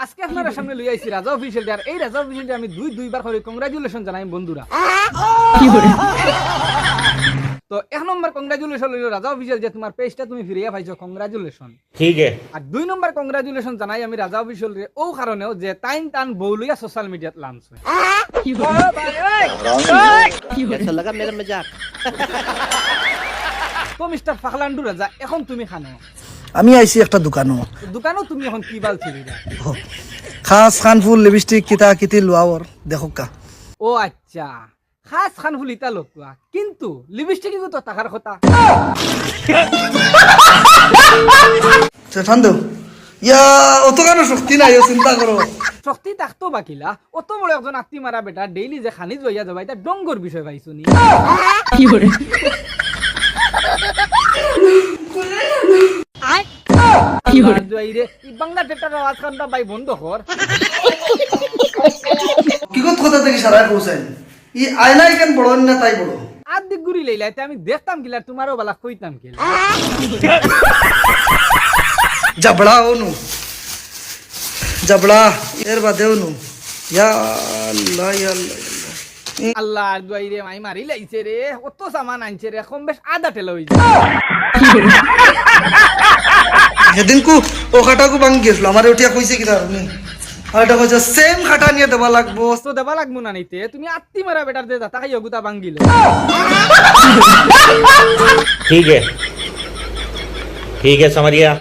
আজকে আপনার সামনে লই আইছি রাজা অফিসিয়াল ডে, আর এই রাজা অফিসিয়াল ডে আমি দুইবার করে কংগ্রাচুলেশন জানাই বন্ধুরা। তো এক নম্বর কংগ্রাচুলেশন লইল রাজা অফিসিয়াল যে তোমার পেজটা তুমি ফিরিয়ে পাইছো, কংগ্রাচুলেশন। ঠিক আছে। আর 2 নম্বর কংগ্রাচুলেশন জানাই আমি রাজা অফিসিয়াল রে ও কারণেও যে টাইম টান বউ লইয়া সোশ্যাল মিডিয়াত লাঞ্চ হয়। कैसा लगा मेरा मजाक? তো মিস্টার ফাকলান্ডু রাজা, এখন তুমি খানো আমি আইছি একটা দোকানও দোকানও তুমি এখন কি বাল ছিলি? খাস খানফুল লিপস্টিক কিতা কিতি লোয়াওর দেখো কা ও আচ্ছা, খাস খান ফুলিতা লোকা, কিন্তু লিপস্টিক তো টাকার কথা। ঠান্ডু ইয়া অত কেন শক্তি নাই ও চিন্তা করো। শক্তি থাকতো বাকিলা, অত বড় একজন আত্মি মারা বেটা ডেইলি যে খানি জইয়া যাবা, এটা ডঙ্গর বিষয় পাইছো নি? বাংলা টেটার আওয়াজ খানটা ভাই বন্ধ কর। কি কথা থেকে সারা পৌঁছাই ই আয়নাই কেন বড় না তাই বড় আর দিক ঘুরি লইলাইতে আমি দেখতাম কিলা, তোমারও বালা কইতাম কিলা। জবড়া ওনু জবড়া এর বাদে ওনু ইয়া আল্লাহ ইয়া আল্লাহ আল্লাহ আর দুয়াই রে মাই মারি লাইছে রে, কত সামান আনছে রে, কম বেশ আধা টেলা হইছে। সেদিন কু ও খাটাকু ভাঙি গেছিল আমার উঠিয়া কইছে কি আপনি আর এটা কইছে সেম খাটা নিয়ে দেবা লাগবো। তো দেবা লাগবো না নিতে, তুমি আত্মি মারা বেটার দে যাতা খাই অগুতা ভাঙ্গিল। ठीक है समझ गया।